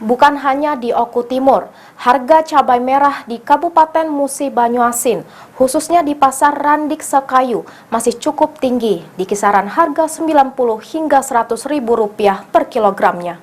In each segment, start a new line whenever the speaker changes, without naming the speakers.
Bukan hanya di Oku Timur, harga cabai merah di Kabupaten Musi Banyuasin, khususnya di Pasar Randik Sekayu, masih cukup tinggi di kisaran harga Rp90 hingga Rp100.000 per kilogramnya.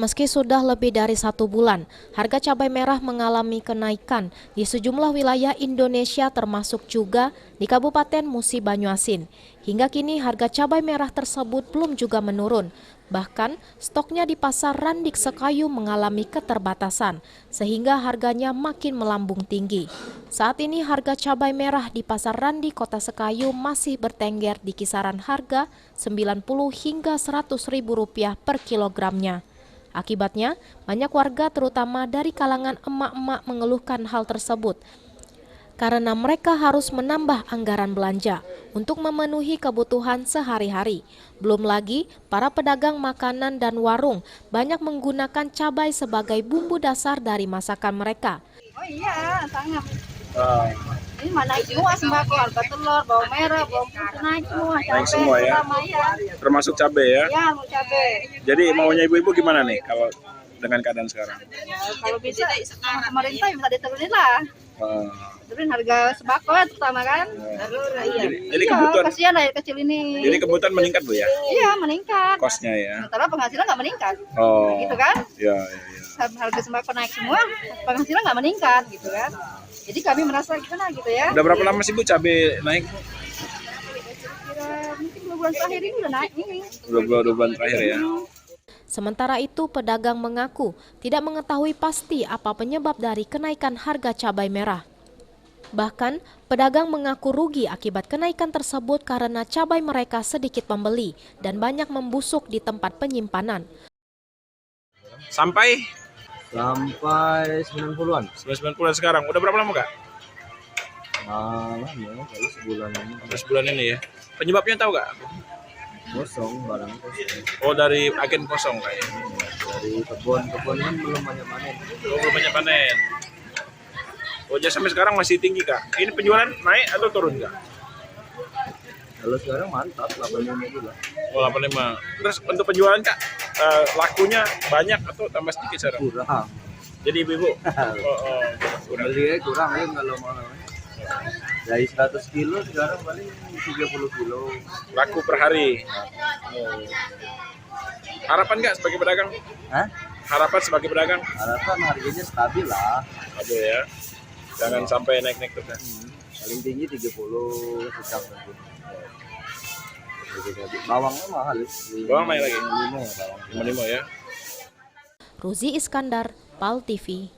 Meski sudah lebih dari 1 bulan, harga cabai merah mengalami kenaikan di sejumlah wilayah Indonesia termasuk juga di Kabupaten Musi Banyuasin. Hingga kini harga cabai merah tersebut belum juga menurun. Bahkan stoknya di Pasar Randik Sekayu mengalami keterbatasan, sehingga harganya makin melambung tinggi. Saat ini harga cabai merah di Pasar Randik Kota Sekayu masih bertengger di kisaran harga Rp90 hingga Rp100.000 per kilogramnya. Akibatnya, banyak warga terutama dari kalangan emak-emak mengeluhkan hal tersebut karena mereka harus menambah anggaran belanja untuk memenuhi kebutuhan sehari-hari. Belum lagi, para pedagang makanan dan warung banyak menggunakan cabai sebagai bumbu dasar dari masakan mereka.
Oh iya, sangat. Ini mana naik semua sembako, harga telur, bawang merah, bawang putih naik semua.
Naik semua ya?
Ya.
Termasuk cabai ya?
Ya, mau cabai.
Jadi maunya ibu-ibu gimana nih kalau dengan keadaan sekarang?
Ya, kalau bisa, pemerintah bisa diturunin lah. Turunin harga sembako ya terutama kan.
Jadi kebutuhan,
kasihan lah kecil ini.
jadi kebutuhan meningkat Bu ya?
Iya, meningkat.
Kosnya ya?
Sementara penghasilan nggak meningkat.
Oh,
Gitu kan?
ya.
Harga sembako naik semua, penghasilan nggak meningkat gitu kan. Jadi kami merasa gimana gitu ya.
Udah berapa lama sih Bu cabai naik?
Kira mungkin 2 bulan terakhir ini udah naik ini.
2 bulan terakhir ya?
Sementara itu, pedagang mengaku tidak mengetahui pasti apa penyebab dari kenaikan harga cabai merah. Bahkan, pedagang mengaku rugi akibat kenaikan tersebut karena cabai mereka sedikit pembeli dan banyak membusuk di tempat penyimpanan.
Sampai
90-an.
90-an sekarang. Udah berapa lama Kak?
Lama ya, kali sebulan ini.
Udah sebulan ini ya. Penyebabnya tahu Kak?
Kosong, barang kosong.
Oh, dari agen kosong kayaknya.
Dari kebun kan belum banyak panen.
Oh, belum banyak panen. Oh, jadi sampai sekarang masih tinggi Kak. Ini penjualan naik atau turun Kak?
Kalau sekarang mantap, 85 juga.
Oh, 85. Terus untuk penjualan Kak, lakunya banyak atau tambah sedikit sekarang?
Kurang.
Jadi ibu-ibu, kurang.
Beli kurang ya kalau mau. Dari 100 kilo sekarang paling 30 kilo.
Laku per hari. Oh. Harapan nggak sebagai pedagang?
Hah?
Harapan sebagai pedagang?
Harapan harganya stabil lah.
Ada ya. Jangan sampai naik-naik terus ya.
Paling tinggi 30 sedang nanti. Bawangnya mahal.
Bawang naik lagi.
55 ya bawang.
55 ya.
Ruzi Iskandar, PAL TV.